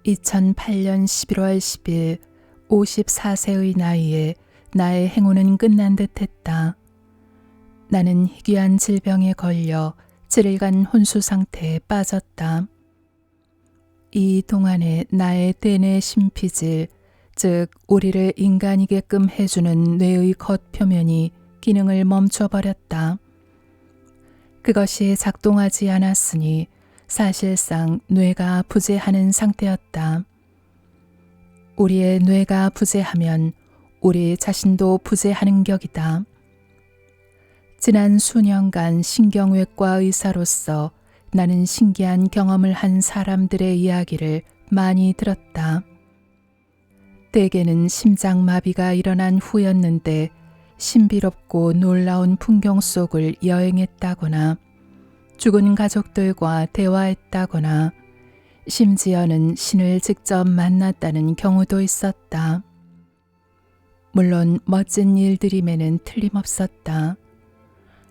2008년 11월 10일 54세의 나이에 나의 행운은 끝난 듯했다. 나는 희귀한 질병에 걸려 7일간 혼수 상태에 빠졌다. 이 동안에 나의 대뇌 심피질, 즉 우리를 인간이게끔 해주는 뇌의 겉표면이 기능을 멈춰버렸다. 그것이 작동하지 않았으니 사실상 뇌가 부재하는 상태였다. 우리의 뇌가 부재하면 우리 자신도 부재하는 격이다. 지난 수년간 신경외과 의사로서 나는 신기한 경험을 한 사람들의 이야기를 많이 들었다. 대개는 심장마비가 일어난 후였는데 신비롭고 놀라운 풍경 속을 여행했다거나 죽은 가족들과 대화했다거나 심지어는 신을 직접 만났다는 경우도 있었다. 물론 멋진 일들임에는 틀림없었다.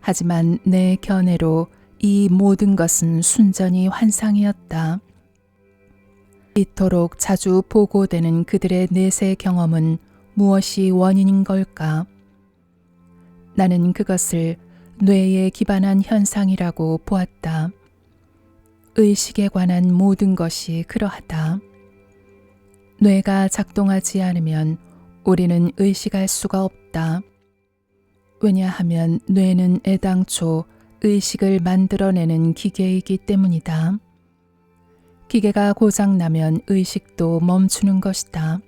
하지만 내 견해로 이 모든 것은 순전히 환상이었다. 이토록 자주 보고되는 그들의 내세 경험은 무엇이 원인인 걸까? 나는 그것을 뇌에 기반한 현상이라고 보았다. 의식에 관한 모든 것이 그러하다. 뇌가 작동하지 않으면 우리는 의식할 수가 없다. 왜냐하면 뇌는 애당초 의식을 만들어내는 기계이기 때문이다. 기계가 고장나면 의식도 멈추는 것이다.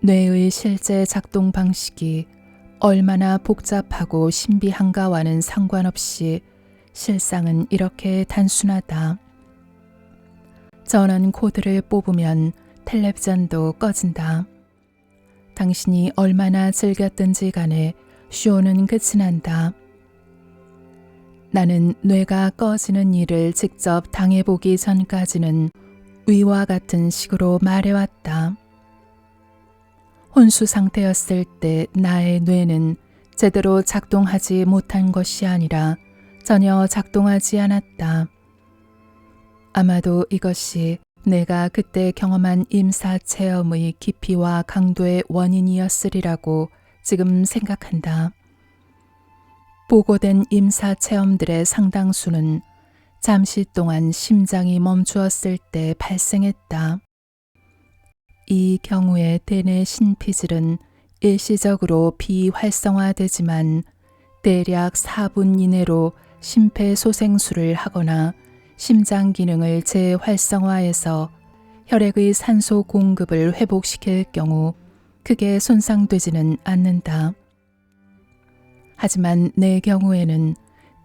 뇌의 실제 작동 방식이 얼마나 복잡하고 신비한가와는 상관없이 실상은 이렇게 단순하다. 전원 코드를 뽑으면 텔레비전도 꺼진다. 당신이 얼마나 즐겼든지 간에 쇼는 끝이 난다. 나는 뇌가 꺼지는 일을 직접 당해보기 전까지는 위와 같은 식으로 말해왔다. 혼수 상태였을 때 나의 뇌는 제대로 작동하지 못한 것이 아니라 전혀 작동하지 않았다. 아마도 이것이 내가 그때 경험한 임사 체험의 깊이와 강도의 원인이었으리라고 지금 생각한다. 보고된 임사 체험들의 상당수는 잠시 동안 심장이 멈추었을 때 발생했다. 이 경우에 대뇌 신피질은 일시적으로 비활성화되지만 대략 4분 이내로 심폐소생술을 하거나 심장 기능을 재활성화해서 혈액의 산소 공급을 회복시킬 경우 크게 손상되지는 않는다. 하지만 내 경우에는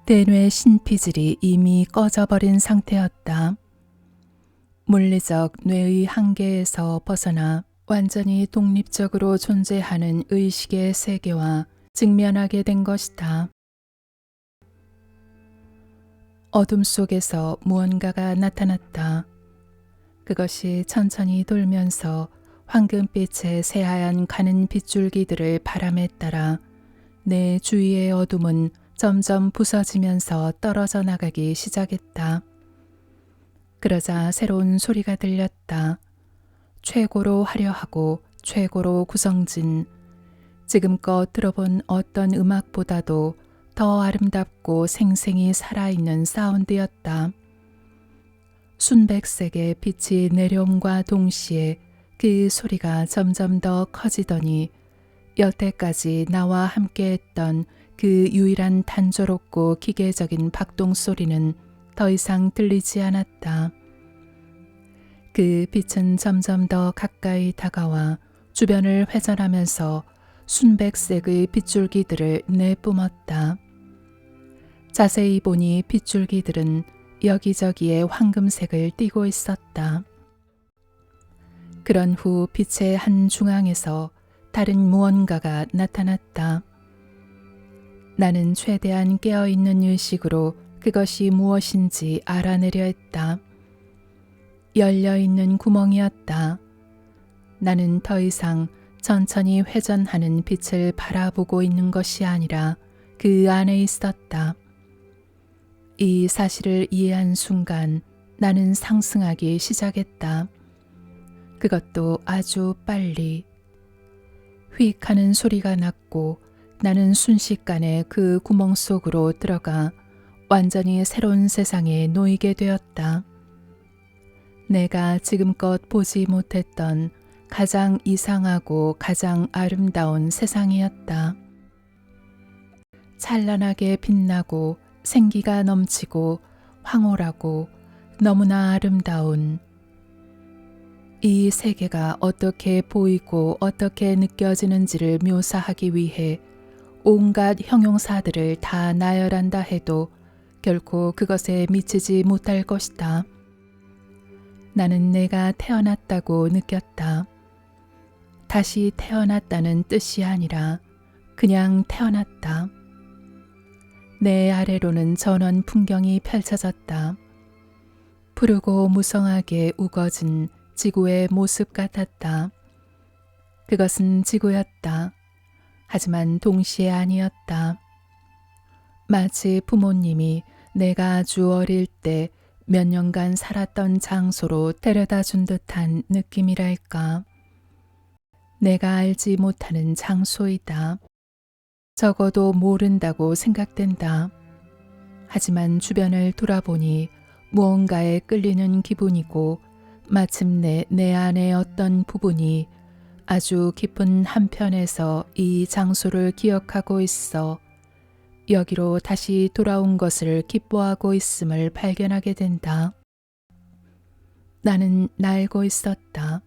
대뇌 신피질이 이미 꺼져버린 상태였다. 물리적 뇌의 한계에서 벗어나 완전히 독립적으로 존재하는 의식의 세계와 직면하게 된 것이다. 어둠 속에서 무언가가 나타났다. 그것이 천천히 돌면서 황금빛의 새하얀 가는 빗줄기들을 바람에 따라 내 주위의 어둠은 점점 부서지면서 떨어져 나가기 시작했다. 그러자 새로운 소리가 들렸다. 최고로 화려하고 최고로 구성진, 지금껏 들어본 어떤 음악보다도 더 아름답고 생생히 살아있는 사운드였다. 순백색의 빛이 내려옴과 동시에 그 소리가 점점 더 커지더니 여태까지 나와 함께했던 그 유일한 단조롭고 기계적인 박동 소리는 더 이상 들리지 않았다. 그 빛은 점점 더 가까이 다가와 주변을 회전하면서 순백색의 빗줄기들을 내뿜었다. 자세히 보니 빗줄기들은 여기저기에 황금색을 띠고 있었다. 그런 후 빛의 한 중앙에서 다른 무언가가 나타났다. 나는 최대한 깨어있는 의식으로 그것이 무엇인지 알아내려 했다. 열려있는 구멍이었다. 나는 더 이상 천천히 회전하는 빛을 바라보고 있는 것이 아니라 그 안에 있었다. 이 사실을 이해한 순간 나는 상승하기 시작했다. 그것도 아주 빨리. 휙 하는 소리가 났고 나는 순식간에 그 구멍 속으로 들어가 완전히 새로운 세상에 놓이게 되었다. 내가 지금껏 보지 못했던 가장 이상하고 가장 아름다운 세상이었다. 찬란하게 빛나고 생기가 넘치고 황홀하고 너무나 아름다운 이 세계가 어떻게 보이고 어떻게 느껴지는지를 묘사하기 위해 온갖 형용사들을 다 나열한다 해도 결코 그것에 미치지 못할 것이다. 나는 내가 태어났다고 느꼈다. 다시 태어났다는 뜻이 아니라 그냥 태어났다. 내 아래로는 전원 풍경이 펼쳐졌다. 푸르고 무성하게 우거진 지구의 모습 같았다. 그것은 지구였다. 하지만 동시에 아니었다. 마치 부모님이 내가 아주 어릴 때 몇 년간 살았던 장소로 데려다 준 듯한 느낌이랄까. 내가 알지 못하는 장소이다. 적어도 모른다고 생각된다. 하지만 주변을 돌아보니 무언가에 끌리는 기분이고 마침내 내 안의 어떤 부분이 아주 깊은 한편에서 이 장소를 기억하고 있어 여기로 다시 돌아온 것을 기뻐하고 있음을 발견하게 된다. 나는 날고 있었다.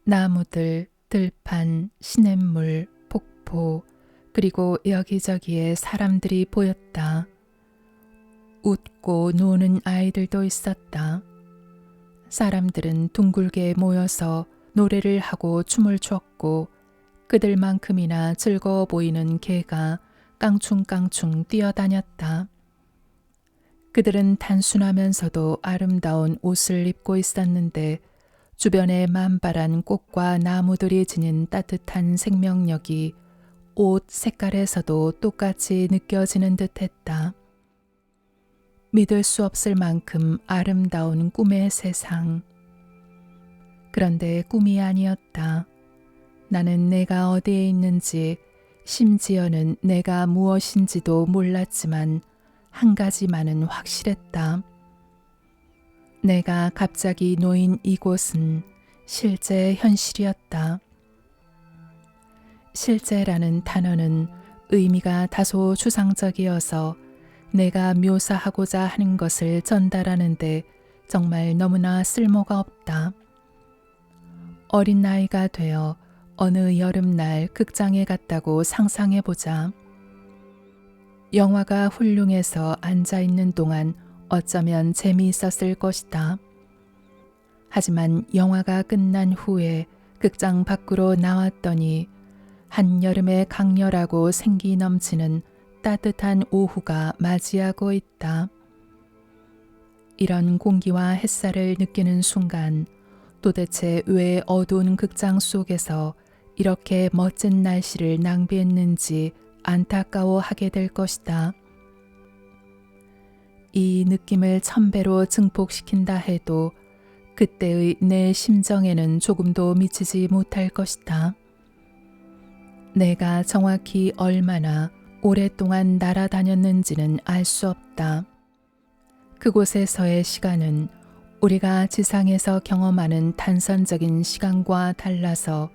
나무들, 들판, 시냇물, 폭포, 그리고 여기저기에 사람들이 보였다. 웃고 노는 아이들도 있었다. 사람들은 둥글게 모여서 노래를 하고 춤을 췄고 그들만큼이나 즐거워 보이는 개가 깡충깡충 뛰어다녔다. 그들은 단순하면서도 아름다운 옷을 입고 있었는데 주변의 만발한 꽃과 나무들이 지닌 따뜻한 생명력이 옷 색깔에서도 똑같이 느껴지는 듯했다. 믿을 수 없을 만큼 아름다운 꿈의 세상. 그런데 꿈이 아니었다. 나는 내가 어디에 있는지 심지어는 내가 무엇인지도 몰랐지만 한 가지만은 확실했다. 내가 갑자기 놓인 이곳은 실제 현실이었다. 실제라는 단어는 의미가 다소 추상적이어서 내가 묘사하고자 하는 것을 전달하는데 정말 너무나 쓸모가 없다. 어린 나이가 되어 어느 여름날 극장에 갔다고 상상해보자. 영화가 훌륭해서 앉아있는 동안 어쩌면 재미있었을 것이다. 하지만 영화가 끝난 후에 극장 밖으로 나왔더니 한여름의 강렬하고 생기 넘치는 따뜻한 오후가 맞이하고 있다. 이런 공기와 햇살을 느끼는 순간 도대체 왜 어두운 극장 속에서 이렇게 멋진 날씨를 낭비했는지 안타까워하게 될 것이다. 이 느낌을 1000배로 증폭시킨다 해도 그때의 내 심정에는 조금도 미치지 못할 것이다. 내가 정확히 얼마나 오랫동안 날아다녔는지는 알 수 없다. 그곳에서의 시간은 우리가 지상에서 경험하는 단선적인 시간과 달라서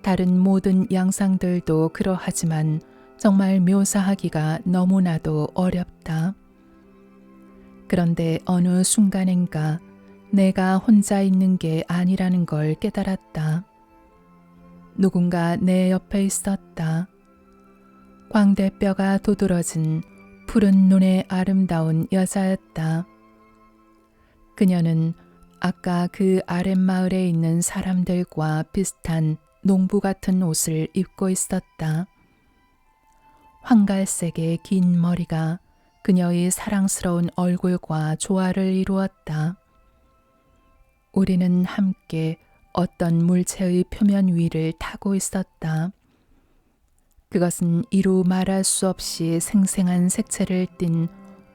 다른 모든 양상들도 그러하지만 정말 묘사하기가 너무나도 어렵다. 그런데 어느 순간인가 내가 혼자 있는 게 아니라는 걸 깨달았다. 누군가 내 옆에 있었다. 광대뼈가 도드러진 푸른 눈의 아름다운 여자였다. 그녀는 아까 그 아랫마을에 있는 사람들과 비슷한 농부 같은 옷을 입고 있었다. 황갈색의 긴 머리가 그녀의 사랑스러운 얼굴과 조화를 이루었다. 우리는 함께 어떤 물체의 표면 위를 타고 있었다. 그것은 이루 말할 수 없이 생생한 색채를 띤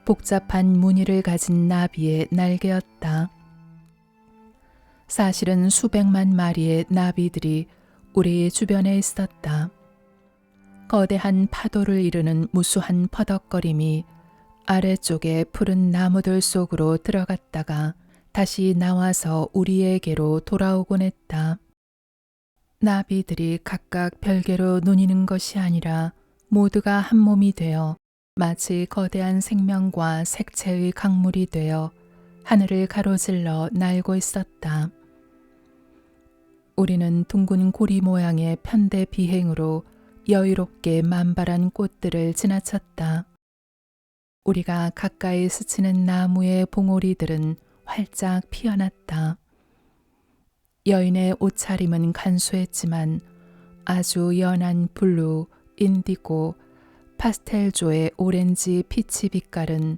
복잡한 무늬를 가진 나비의 날개였다. 사실은 수백만 마리의 나비들이 우리 주변에 있었다. 거대한 파도를 이루는 무수한 퍼덕거림이 아래쪽에 푸른 나무들 속으로 들어갔다가 다시 나와서 우리에게로 돌아오곤 했다. 나비들이 각각 별개로 누니는 것이 아니라 모두가 한 몸이 되어 마치 거대한 생명과 색채의 강물이 되어 하늘을 가로질러 날고 있었다. 우리는 둥근 고리 모양의 편대 비행으로 여유롭게 만발한 꽃들을 지나쳤다. 우리가 가까이 스치는 나무의 봉오리들은 활짝 피어났다. 여인의 옷차림은 간소했지만 아주 연한 블루, 인디고, 파스텔조의 오렌지, 피치 빛깔은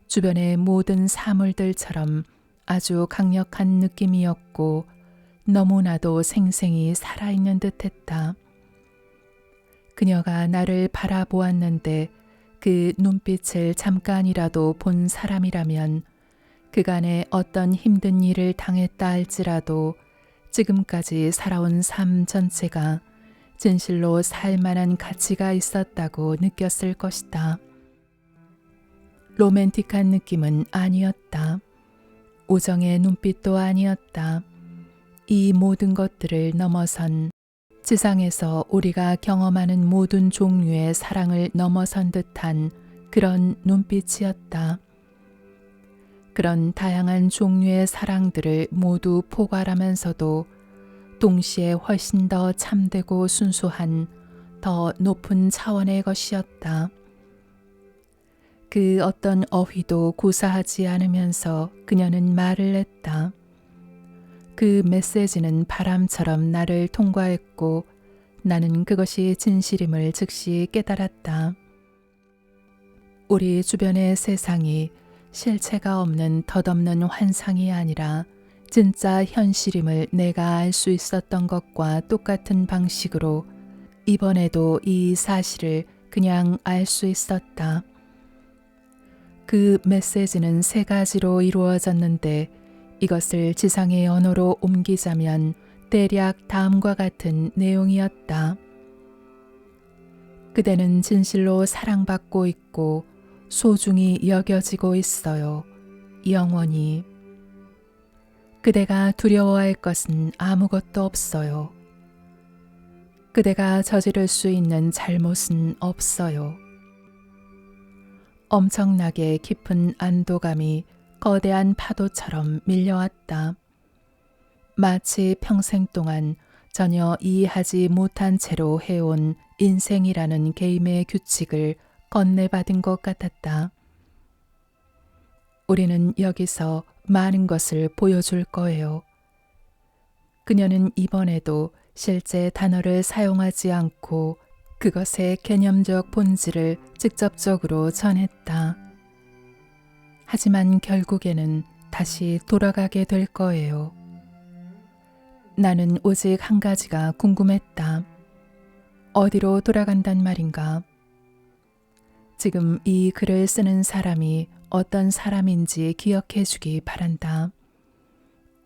주변의 모든 사물들처럼 아주 강력한 느낌이었고 너무나도 생생히 살아있는 듯했다. 그녀가 나를 바라보았는데 그 눈빛을 잠깐이라도 본 사람이라면 그간에 어떤 힘든 일을 당했다 할지라도 지금까지 살아온 삶 전체가 진실로 살만한 가치가 있었다고 느꼈을 것이다. 로맨틱한 느낌은 아니었다. 우정의 눈빛도 아니었다. 이 모든 것들을 넘어선 지상에서 우리가 경험하는 모든 종류의 사랑을 넘어선 듯한 그런 눈빛이었다. 그런 다양한 종류의 사랑들을 모두 포괄하면서도 동시에 훨씬 더 참되고 순수한 더 높은 차원의 것이었다. 그 어떤 어휘도 구사하지 않으면서 그녀는 말을 했다. 그 메시지는 바람처럼 나를 통과했고 나는 그것이 진실임을 즉시 깨달았다. 우리 주변의 세상이 실체가 없는 덧없는 환상이 아니라 진짜 현실임을 내가 알 수 있었던 것과 똑같은 방식으로 이번에도 이 사실을 그냥 알 수 있었다. 그 메시지는 3가지로 이루어졌는데 이것을 지상의 언어로 옮기자면 대략 다음과 같은 내용이었다. 그대는 진실로 사랑받고 있고 소중히 여겨지고 있어요. 영원히. 그대가 두려워할 것은 아무것도 없어요. 그대가 저지를 수 있는 잘못은 없어요. 엄청나게 깊은 안도감이 거대한 파도처럼 밀려왔다. 마치 평생 동안 전혀 이해하지 못한 채로 해온 인생이라는 게임의 규칙을 건네받은 것 같았다. 우리는 여기서 많은 것을 보여줄 거예요. 그녀는 이번에도 실제 단어를 사용하지 않고 그것의 개념적 본질을 직접적으로 전했다. 하지만 결국에는 다시 돌아가게 될 거예요. 나는 오직 한 가지가 궁금했다. 어디로 돌아간단 말인가? 지금 이 글을 쓰는 사람이 어떤 사람인지 기억해 주기 바란다.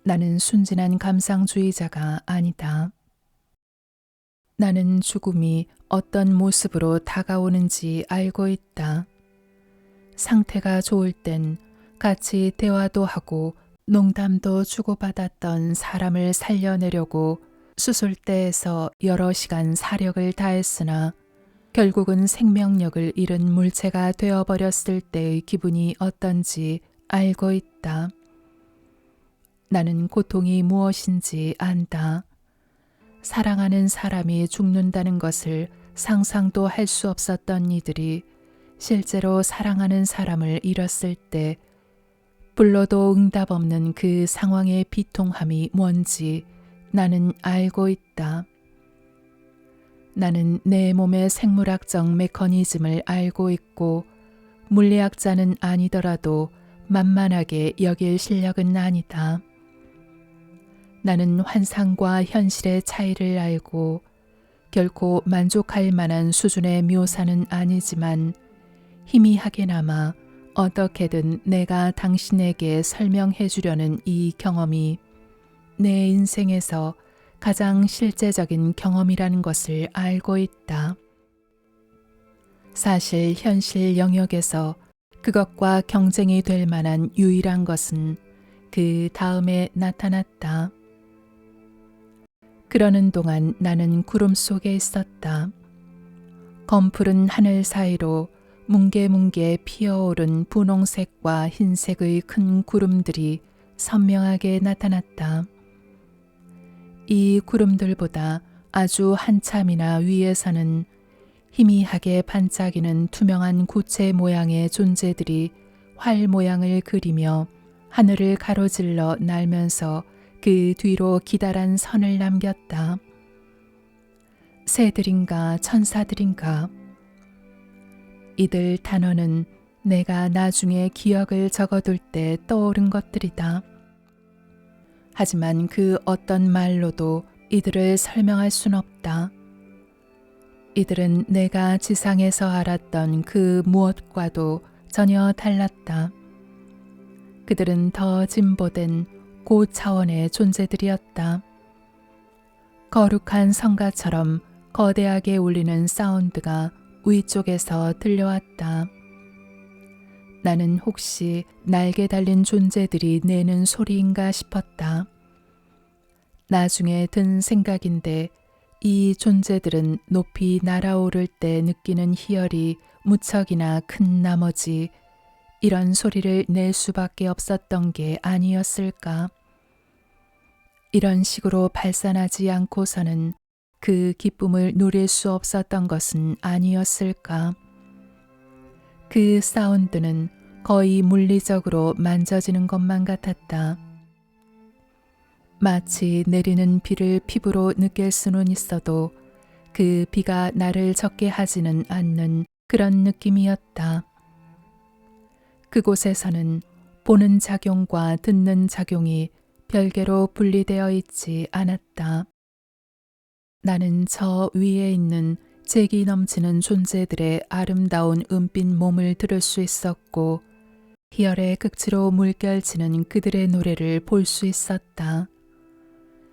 나는 순진한 감상주의자가 아니다. 나는 죽음이 어떤 모습으로 다가오는지 알고 있다. 상태가 좋을 땐 같이 대화도 하고 농담도 주고받았던 사람을 살려내려고 수술대에서 여러 시간 사력을 다했으나 결국은 생명력을 잃은 물체가 되어버렸을 때의 기분이 어떤지 알고 있다. 나는 고통이 무엇인지 안다. 사랑하는 사람이 죽는다는 것을 상상도 할 수 없었던 이들이 실제로 사랑하는 사람을 잃었을 때 불러도 응답 없는 그 상황의 비통함이 뭔지 나는 알고 있다. 나는 내 몸의 생물학적 메커니즘을 알고 있고 물리학자는 아니더라도 만만하게 여길 실력은 아니다. 나는 환상과 현실의 차이를 알고 결코 만족할 만한 수준의 묘사는 아니지만 희미하게나마 어떻게든 내가 당신에게 설명해 주려는 이 경험이 내 인생에서 가장 실제적인 경험이라는 것을 알고 있다. 사실 현실 영역에서 그것과 경쟁이 될 만한 유일한 것은 그 다음에 나타났다. 그러는 동안 나는 구름 속에 있었다. 검푸른 하늘 사이로 뭉게뭉게 피어오른 분홍색과 흰색의 큰 구름들이 선명하게 나타났다. 이 구름들보다 아주 한참이나 위에서는 희미하게 반짝이는 투명한 구체 모양의 존재들이 활 모양을 그리며 하늘을 가로질러 날면서 그 뒤로 기다란 선을 남겼다. 새들인가 천사들인가. 이들 단어는 내가 나중에 기억을 적어둘 때 떠오른 것들이다. 하지만 그 어떤 말로도 이들을 설명할 순 없다. 이들은 내가 지상에서 알았던 그 무엇과도 전혀 달랐다. 그들은 더 진보된 고차원의 존재들이었다. 거룩한 성가처럼 거대하게 울리는 사운드가 위쪽에서 들려왔다. 나는 혹시 날개 달린 존재들이 내는 소리인가 싶었다. 나중에 든 생각인데 이 존재들은 높이 날아오를 때 느끼는 희열이 무척이나 큰 나머지 이런 소리를 낼 수밖에 없었던 게 아니었을까. 이런 식으로 발산하지 않고서는 그 기쁨을 누릴 수 없었던 것은 아니었을까. 그 사운드는 거의 물리적으로 만져지는 것만 같았다. 마치 내리는 비를 피부로 느낄 수는 있어도 그 비가 나를 젖게 하지는 않는 그런 느낌이었다. 그곳에서는 보는 작용과 듣는 작용이 별개로 분리되어 있지 않았다. 나는 저 위에 있는 재기 넘치는 존재들의 아름다운 은빛 몸을 들을 수 있었고 희열의 극치로 물결치는 그들의 노래를 볼 수 있었다.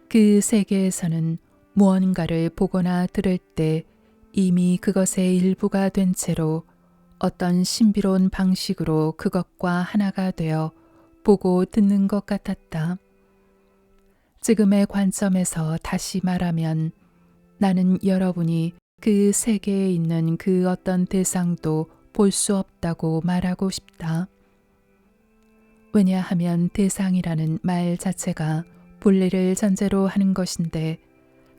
그 세계에서는 무언가를 보거나 들을 때 이미 그것의 일부가 된 채로 어떤 신비로운 방식으로 그것과 하나가 되어 보고 듣는 것 같았다. 지금의 관점에서 다시 말하면 나는 여러분이 그 세계에 있는 그 어떤 대상도 볼 수 없다고 말하고 싶다. 왜냐하면 대상이라는 말 자체가 분리를 전제로 하는 것인데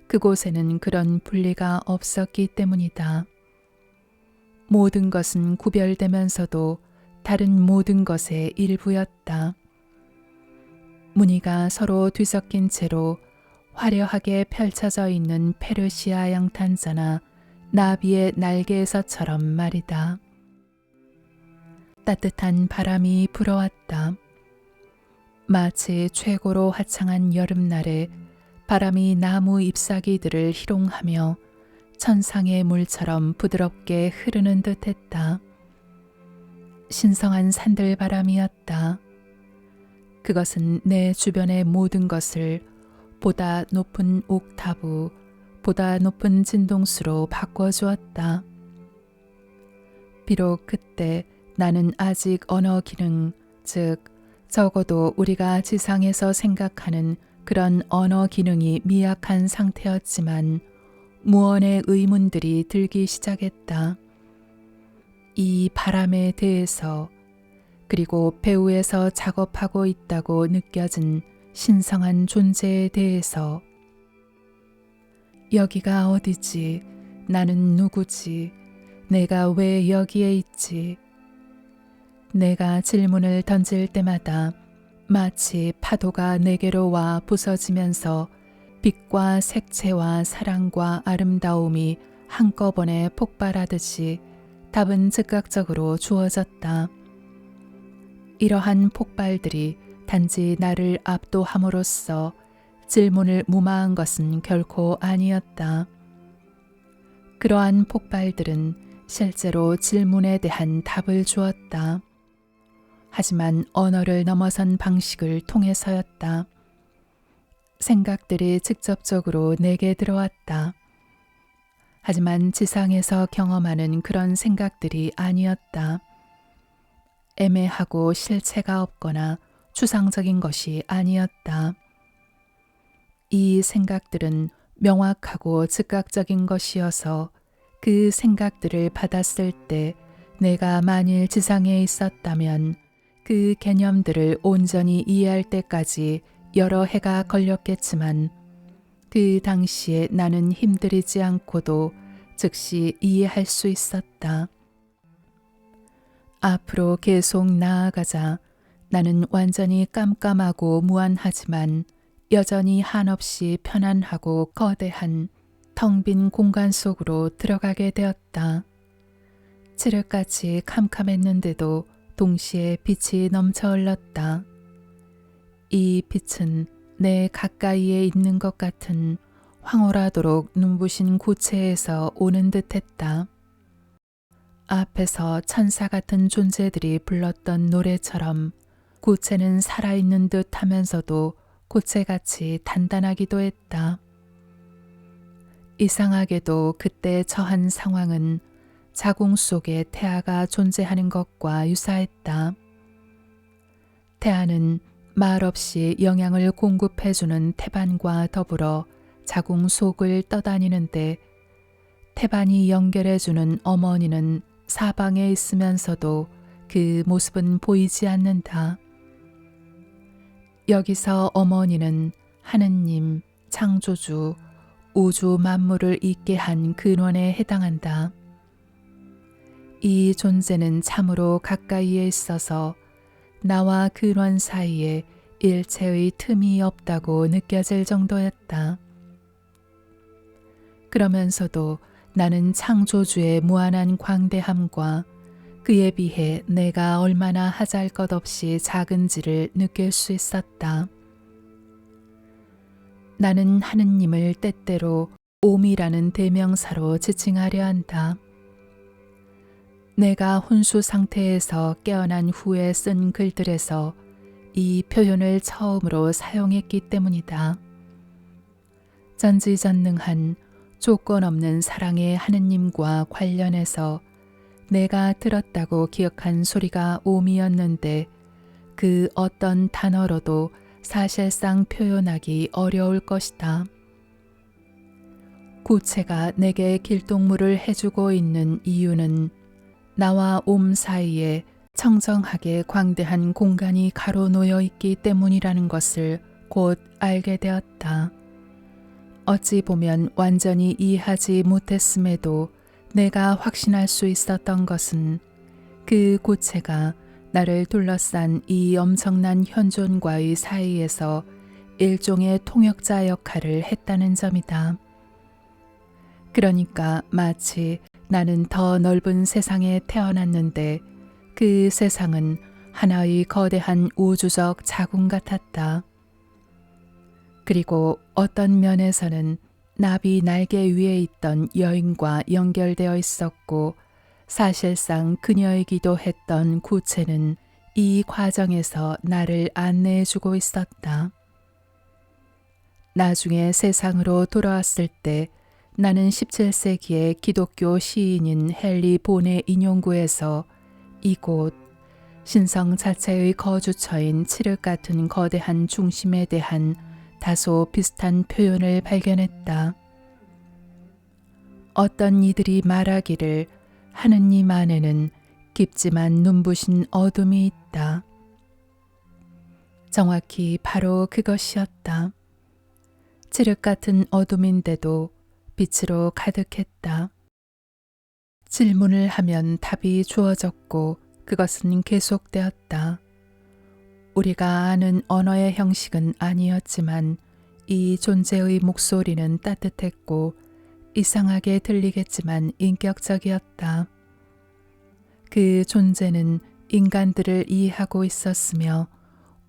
그곳에는 그런 분리가 없었기 때문이다. 모든 것은 구별되면서도 다른 모든 것의 일부였다. 무늬가 서로 뒤섞인 채로 화려하게 펼쳐져 있는 페르시아 양탄자나 나비의 날개에서처럼 말이다. 따뜻한 바람이 불어왔다. 마치 최고로 화창한 여름날에 바람이 나무 잎사귀들을 희롱하며 천상의 물처럼 부드럽게 흐르는 듯했다. 신성한 산들바람이었다. 그것은 내 주변의 모든 것을 보다 높은 옥타브, 보다 높은 진동수로 바꿔주었다. 비록 그때 나는 아직 언어 기능, 즉 적어도 우리가 지상에서 생각하는 그런 언어 기능이 미약한 상태였지만 무언의 의문들이 들기 시작했다. 이 바람에 대해서 그리고 배후에서 작업하고 있다고 느껴진 신성한 존재에 대해서 여기가 어디지? 나는 누구지? 내가 왜 여기에 있지? 내가 질문을 던질 때마다 마치 파도가 내게로 와 부서지면서 빛과 색채와 사랑과 아름다움이 한꺼번에 폭발하듯이 답은 즉각적으로 주어졌다. 이러한 폭발들이 단지 나를 압도함으로써 질문을 무마한 것은 결코 아니었다. 그러한 폭발들은 실제로 질문에 대한 답을 주었다. 하지만 언어를 넘어선 방식을 통해서였다. 생각들이 직접적으로 내게 들어왔다. 하지만 지상에서 경험하는 그런 생각들이 아니었다. 애매하고 실체가 없거나 추상적인 것이 아니었다. 이 생각들은 명확하고 즉각적인 것이어서 그 생각들을 받았을 때 내가 만일 지상에 있었다면 그 개념들을 온전히 이해할 때까지 여러 해가 걸렸겠지만 그 당시에 나는 힘들이지 않고도 즉시 이해할 수 있었다. 앞으로 계속 나아가자 나는 완전히 깜깜하고 무한하지만 여전히 한없이 편안하고 거대한 텅 빈 공간 속으로 들어가게 되었다. 칠흑같이 캄캄했는데도 동시에 빛이 넘쳐 흘렀다. 이 빛은 내 가까이에 있는 것 같은 황홀하도록 눈부신 고체에서 오는 듯했다. 앞에서 천사 같은 존재들이 불렀던 노래처럼 고체는 살아있는 듯 하면서도 고체같이 단단하기도 했다. 이상하게도 그때 처한 상황은 자궁 속에 태아가 존재하는 것과 유사했다. 태아는 말없이 영양을 공급해주는 태반과 더불어 자궁 속을 떠다니는데 태반이 연결해주는 어머니는 사방에 있으면서도 그 모습은 보이지 않는다. 여기서 어머니는 하느님, 창조주, 우주 만물을 있게 한 근원에 해당한다. 이 존재는 참으로 가까이에 있어서 나와 근원 사이에 일체의 틈이 없다고 느껴질 정도였다. 그러면서도 나는 창조주의 무한한 광대함과 그에 비해 내가 얼마나 하잘것없이 작은지를 느낄 수 있었다. 나는 하느님을 때때로 오미라는 대명사로 지칭하려 한다. 내가 혼수 상태에서 깨어난 후에 쓴 글들에서 이 표현을 처음으로 사용했기 때문이다. 전지전능한 조건 없는 사랑의 하느님과 관련해서 내가 들었다고 기억한 소리가 오미였는데 그 어떤 단어로도 사실상 표현하기 어려울 것이다. 고체가 내게 길동무를 해주고 있는 이유는 나와 옴 사이에 청정하게 광대한 공간이 가로놓여 있기 때문이라는 것을 곧 알게 되었다. 어찌 보면 완전히 이해하지 못했음에도 내가 확신할 수 있었던 것은 그 고체가 나를 둘러싼 이 엄청난 현존과의 사이에서 일종의 통역자 역할을 했다는 점이다. 그러니까 마치 나는 더 넓은 세상에 태어났는데 그 세상은 하나의 거대한 우주적 자궁 같았다. 그리고 어떤 면에서는 나비 날개 위에 있던 여인과 연결되어 있었고 사실상 그녀이기도 했던 구체는 이 과정에서 나를 안내해주고 있었다. 나중에 세상으로 돌아왔을 때 나는 17세기의 기독교 시인인 헨리 본의 인용구에서 이곳 신성 자체의 거주처인 칠흑 같은 거대한 중심에 대한 다소 비슷한 표현을 발견했다. 어떤 이들이 말하기를 하느님 안에는 깊지만 눈부신 어둠이 있다. 정확히 바로 그것이었다. 칠흑 같은 어둠인데도 빛으로 가득했다. 질문을 하면 답이 주어졌고 그것은 계속되었다. 우리가 아는 언어의 형식은 아니었지만 이 존재의 목소리는 따뜻했고 이상하게 들리겠지만 인격적이었다. 그 존재는 인간들을 이해하고 있었으며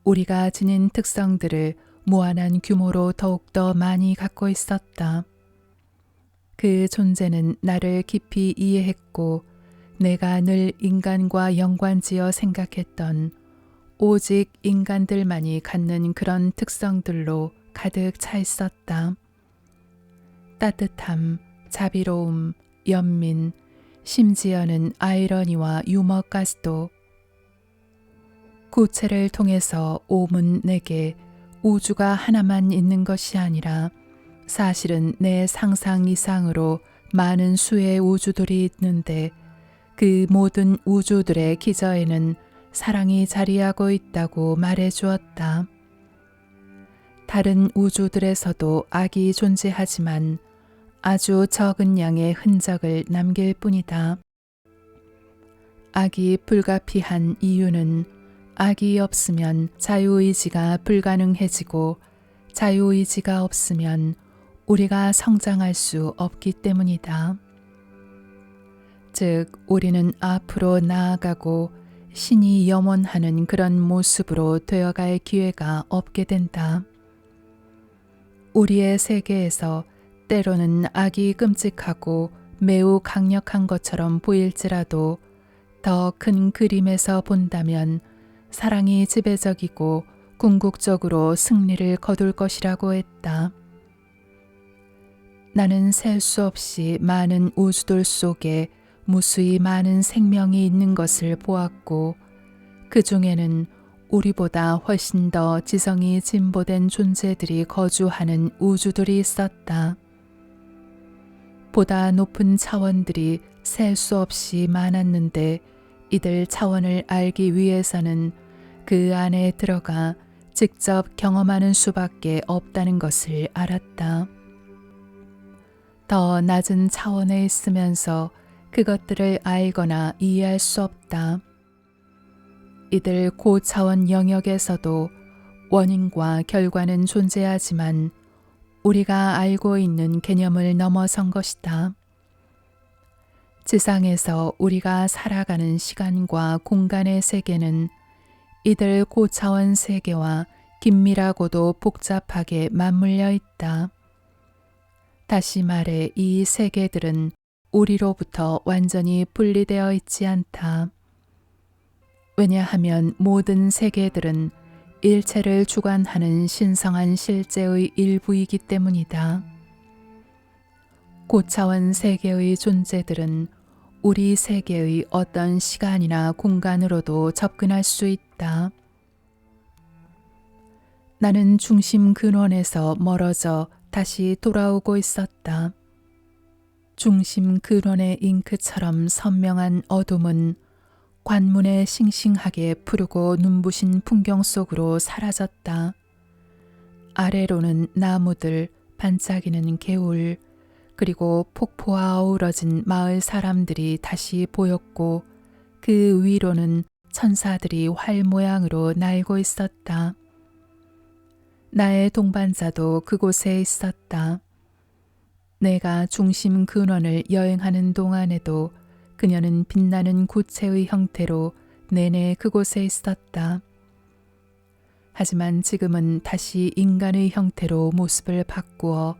우리가 지닌 특성들을 무한한 규모로 더욱더 많이 갖고 있었다. 그 존재는 나를 깊이 이해했고 내가 늘 인간과 연관지어 생각했던 오직 인간들만이 갖는 그런 특성들로 가득 차 있었다. 따뜻함, 자비로움, 연민, 심지어는 아이러니와 유머까지도. 구체를 통해서 오문 내게 우주가 하나만 있는 것이 아니라 사실은 내 상상 이상으로 많은 수의 우주들이 있는데 그 모든 우주들의 기저에는 사랑이 자리하고 있다고 말해 주었다. 다른 우주들에서도 악이 존재하지만 아주 적은 양의 흔적을 남길 뿐이다. 악이 불가피한 이유는 악이 없으면 자유의지가 불가능해지고 자유의지가 없으면 우리가 성장할 수 없기 때문이다. 즉, 우리는 앞으로 나아가고 신이 염원하는 그런 모습으로 되어갈 기회가 없게 된다. 우리의 세계에서 때로는 악이 끔찍하고 매우 강력한 것처럼 보일지라도 더 큰 그림에서 본다면 사랑이 지배적이고 궁극적으로 승리를 거둘 것이라고 했다. 나는 셀 수 없이 많은 우주들 속에 무수히 많은 생명이 있는 것을 보았고 그 중에는 우리보다 훨씬 더 지성이 진보된 존재들이 거주하는 우주들이 있었다. 보다 높은 차원들이 셀 수 없이 많았는데 이들 차원을 알기 위해서는 그 안에 들어가 직접 경험하는 수밖에 없다는 것을 알았다. 더 낮은 차원에 있으면서 그것들을 알거나 이해할 수 없다. 이들 고차원 영역에서도 원인과 결과는 존재하지만 우리가 알고 있는 개념을 넘어선 것이다. 지상에서 우리가 살아가는 시간과 공간의 세계는 이들 고차원 세계와 긴밀하고도 복잡하게 맞물려 있다. 다시 말해 이 세계들은 우리로부터 완전히 분리되어 있지 않다. 왜냐하면 모든 세계들은 일체를 주관하는 신성한 실제의 일부이기 때문이다. 고차원 세계의 존재들은 우리 세계의 어떤 시간이나 공간으로도 접근할 수 있다. 나는 중심 근원에서 멀어져 다시 돌아오고 있었다. 중심 근원의 잉크처럼 선명한 어둠은 관문의 싱싱하게 푸르고 눈부신 풍경 속으로 사라졌다. 아래로는 나무들, 반짝이는 개울, 그리고 폭포와 어우러진 마을 사람들이 다시 보였고 그 위로는 천사들이 활 모양으로 날고 있었다. 나의 동반자도 그곳에 있었다. 내가 중심 근원을 여행하는 동안에도 그녀는 빛나는 구체의 형태로 내내 그곳에 있었다. 하지만 지금은 다시 인간의 형태로 모습을 바꾸어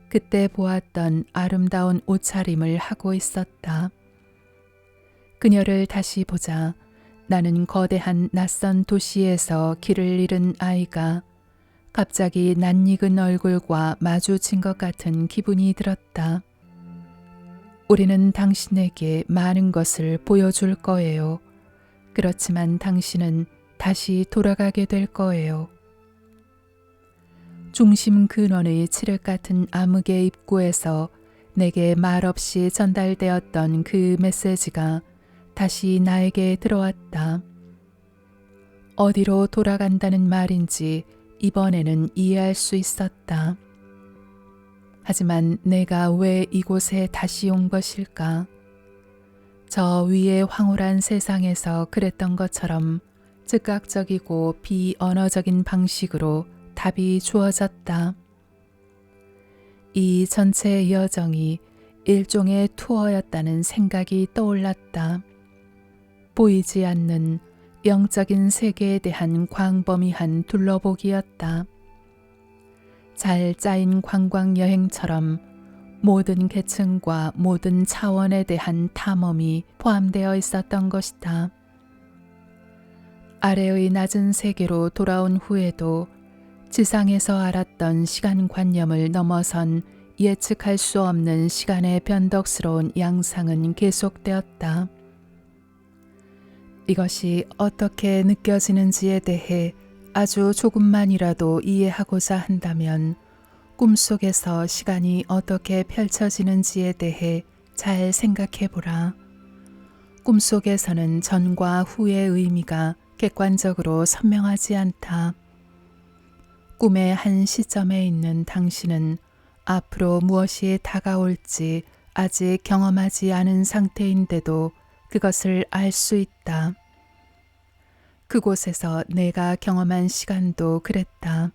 그때 보았던 아름다운 옷차림을 하고 있었다. 그녀를 다시 보자 나는 거대한 낯선 도시에서 길을 잃은 아이가 갑자기 낯익은 얼굴과 마주친 것 같은 기분이 들었다. 우리는 당신에게 많은 것을 보여줄 거예요. 그렇지만 당신은 다시 돌아가게 될 거예요. 중심 근원의 칠흑 같은 암흑의 입구에서 내게 말없이 전달되었던 그 메시지가 다시 나에게 들어왔다. 어디로 돌아간다는 말인지 이번에는 이해할 수 있었다. 하지만 내가 왜 이곳에 다시 온 것일까? 저 위의 황홀한 세상에서 그랬던 것처럼 즉각적이고 비언어적인 방식으로 답이 주어졌다. 이 전체 여정이 일종의 투어였다는 생각이 떠올랐다. 보이지 않는 영적인 세계에 대한 광범위한 둘러보기였다. 잘 짜인 관광 여행처럼 모든 계층과 모든 차원에 대한 탐험이 포함되어 있었던 것이다. 아래의 낮은 세계로 돌아온 후에도 지상에서 알았던 시간관념을 넘어선 예측할 수 없는 시간의 변덕스러운 양상은 계속되었다. 이것이 어떻게 느껴지는지에 대해 아주 조금만이라도 이해하고자 한다면 꿈속에서 시간이 어떻게 펼쳐지는지에 대해 잘 생각해 보라. 꿈속에서는 전과 후의 의미가 객관적으로 선명하지 않다. 꿈의 한 시점에 있는 당신은 앞으로 무엇이 다가올지 아직 경험하지 않은 상태인데도 그것을 알 수 있다. 그곳에서 내가 경험한 시간도 그랬다.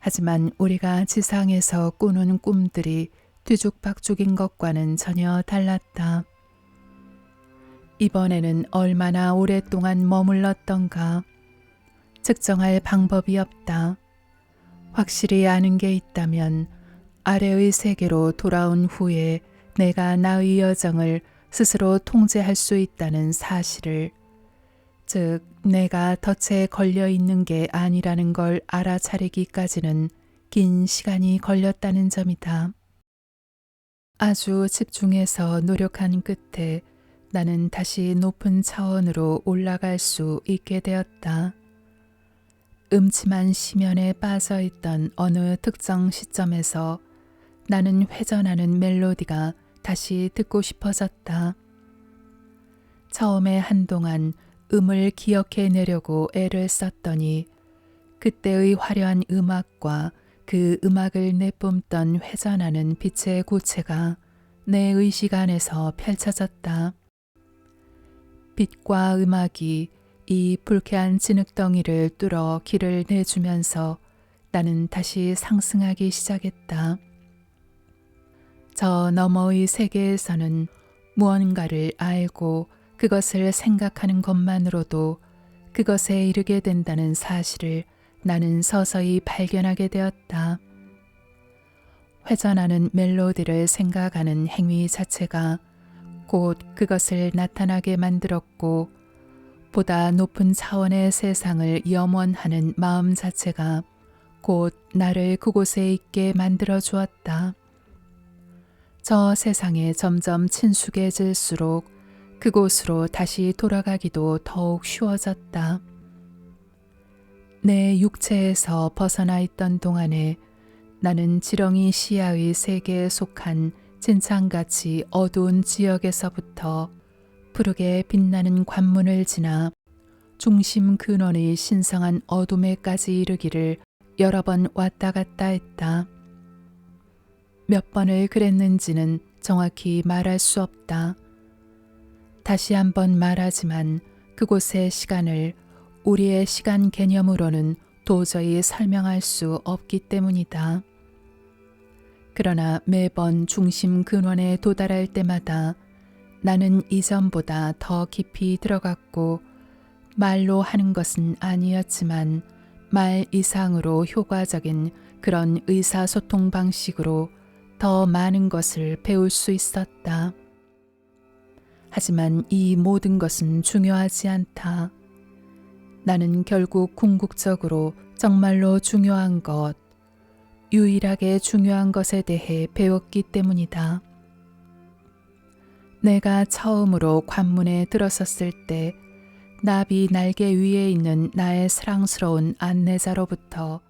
하지만 우리가 지상에서 꾸는 꿈들이 뒤죽박죽인 것과는 전혀 달랐다. 이번에는 얼마나 오랫동안 머물렀던가. 측정할 방법이 없다. 확실히 아는 게 있다면 아래의 세계로 돌아온 후에 내가 나의 여정을 스스로 통제할 수 있다는 사실을, 즉 내가 덫에 걸려 있는 게 아니라는 걸 알아차리기까지는 긴 시간이 걸렸다는 점이다. 아주 집중해서 노력한 끝에 나는 다시 높은 차원으로 올라갈 수 있게 되었다. 음침한 심연에 빠져 있던 어느 특정 시점에서 나는 회전하는 멜로디가 다시 듣고 싶어졌다. 처음에 한동안 음을 기억해내려고 애를 썼더니 그때의 화려한 음악과 그 음악을 내뿜던 회전하는 빛의 구체가 내 의식 안에서 펼쳐졌다. 빛과 음악이 이 불쾌한 진흙덩이를 뚫어 길을 내주면서 나는 다시 상승하기 시작했다. 저 너머의 세계에서는 무언가를 알고 그것을 생각하는 것만으로도 그것에 이르게 된다는 사실을 나는 서서히 발견하게 되었다. 회전하는 멜로디를 생각하는 행위 자체가 곧 그것을 나타나게 만들었고, 보다 높은 차원의 세상을 염원하는 마음 자체가 곧 나를 그곳에 있게 만들어 주었다. 저 세상에 점점 친숙해질수록 그곳으로 다시 돌아가기도 더욱 쉬워졌다. 내 육체에서 벗어나 있던 동안에 나는 지렁이 시야의 세계에 속한 진창같이 어두운 지역에서부터 푸르게 빛나는 관문을 지나 중심 근원의 신성한 어둠에까지 이르기를 여러 번 왔다 갔다 했다. 몇 번을 그랬는지는 정확히 말할 수 없다. 다시 한번 말하지만 그곳의 시간을 우리의 시간 개념으로는 도저히 설명할 수 없기 때문이다. 그러나 매번 중심 근원에 도달할 때마다 나는 이전보다 더 깊이 들어갔고, 말로 하는 것은 아니었지만 말 이상으로 효과적인 그런 의사소통 방식으로 더 많은 것을 배울 수 있었다. 하지만 이 모든 것은 중요하지 않다. 나는 결국 궁극적으로 정말로 중요한 것, 유일하게 중요한 것에 대해 배웠기 때문이다. 내가 처음으로 관문에 들어섰을 때 나비 날개 위에 있는 나의 사랑스러운 안내자로부터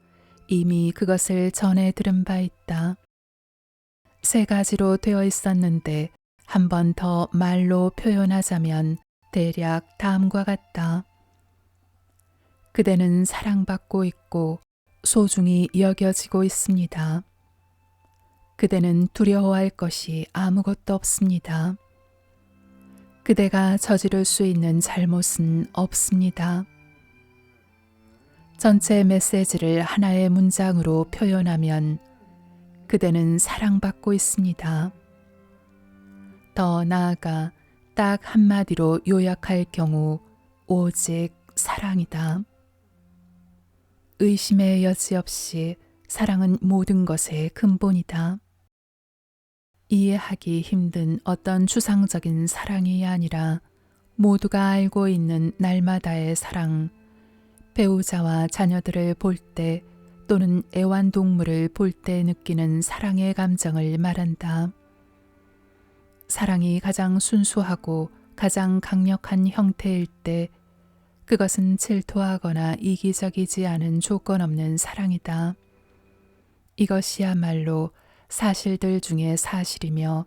이미 그것을 전해 들은 바 있다. 3가지로 되어 있었는데 한 번 더 말로 표현하자면 대략 다음과 같다. 그대는 사랑받고 있고 소중히 여겨지고 있습니다. 그대는 두려워할 것이 아무것도 없습니다. 그대가 저지를 수 있는 잘못은 없습니다. 전체 메시지를 하나의 문장으로 표현하면 그대는 사랑받고 있습니다. 더 나아가 딱 한마디로 요약할 경우 오직 사랑이다. 의심의 여지 없이 사랑은 모든 것의 근본이다. 이해하기 힘든 어떤 추상적인 사랑이 아니라 모두가 알고 있는 날마다의 사랑, 배우자와 자녀들을 볼 때 또는 애완동물을 볼 때 느끼는 사랑의 감정을 말한다. 사랑이 가장 순수하고 가장 강력한 형태일 때 그것은 질투하거나 이기적이지 않은 조건 없는 사랑이다. 이것이야말로 사실들 중에 사실이며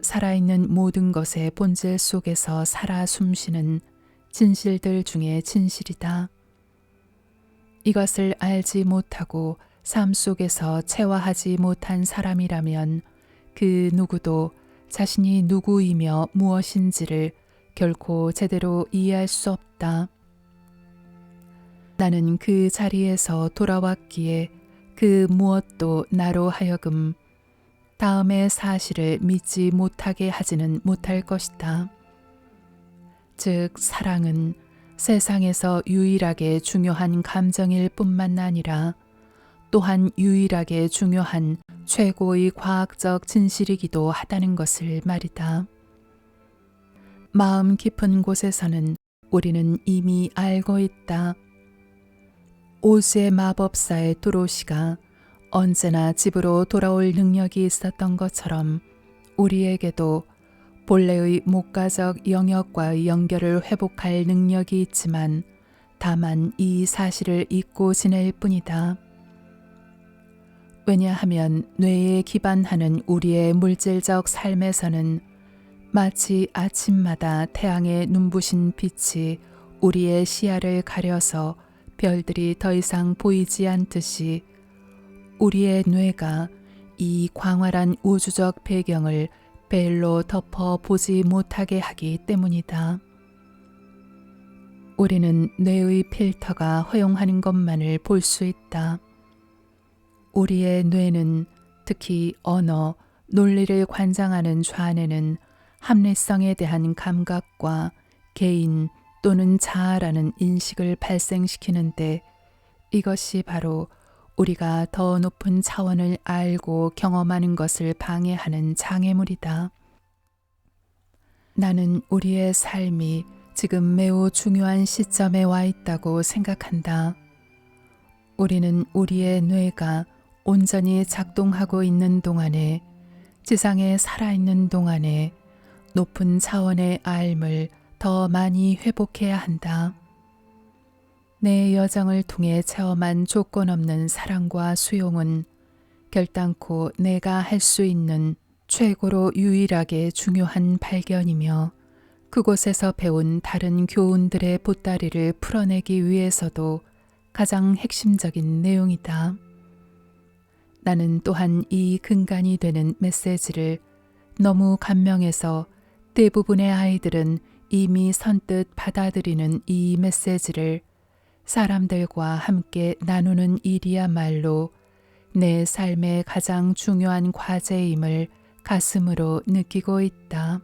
살아있는 모든 것의 본질 속에서 살아 숨쉬는 진실들 중에 진실이다. 이것을 알지 못하고 삶 속에서 체화하지 못한 사람이라면 그 누구도 자신이 누구이며 무엇인지를 결코 제대로 이해할 수 없다. 나는 그 자리에서 돌아왔기에 그 무엇도 나로 하여금 다음의 사실을 믿지 못하게 하지는 못할 것이다. 즉, 사랑은 세상에서 유일하게 중요한 감정일 뿐만 아니라 또한 유일하게 중요한 최고의 과학적 진실이기도 하다는 것을 말이다. 마음 깊은 곳에서는 우리는 이미 알고 있다. 오즈의 마법사의 도로시가 언제나 집으로 돌아올 능력이 있었던 것처럼 우리에게도 본래의 목가적 영역과의 연결을 회복할 능력이 있지만 다만 이 사실을 잊고 지낼 뿐이다. 왜냐하면 뇌에 기반하는 우리의 물질적 삶에서는 마치 아침마다 태양의 눈부신 빛이 우리의 시야를 가려서 별들이 더 이상 보이지 않듯이 우리의 뇌가 이 광활한 우주적 배경을 벨로 덮어 보지 못하게 하기 때문이다. 우리는 뇌의 필터가 허용하는 것만을 볼 수 있다. 우리의 뇌는 특히 언어, 논리를 관장하는 좌뇌는 합리성에 대한 감각과 개인 또는 자아라는 인식을 발생시키는데 이것이 바로 우리가 더 높은 차원을 알고 경험하는 것을 방해하는 장애물이다. 나는 우리의 삶이 지금 매우 중요한 시점에 와 있다고 생각한다. 우리는 우리의 뇌가 온전히 작동하고 있는 동안에, 지상에 살아있는 동안에 높은 차원의 알을 더 많이 회복해야 한다. 내 여정을 통해 체험한 조건 없는 사랑과 수용은 결단코 내가 할 수 있는 최고로 유일하게 중요한 발견이며 그곳에서 배운 다른 교훈들의 보따리를 풀어내기 위해서도 가장 핵심적인 내용이다. 나는 또한 이 근간이 되는 메시지를 너무 간명해서 대부분의 아이들은 이미 선뜻 받아들이는 이 메시지를 사람들과 함께 나누는 일이야말로 내 삶의 가장 중요한 과제임을 가슴으로 느끼고 있다.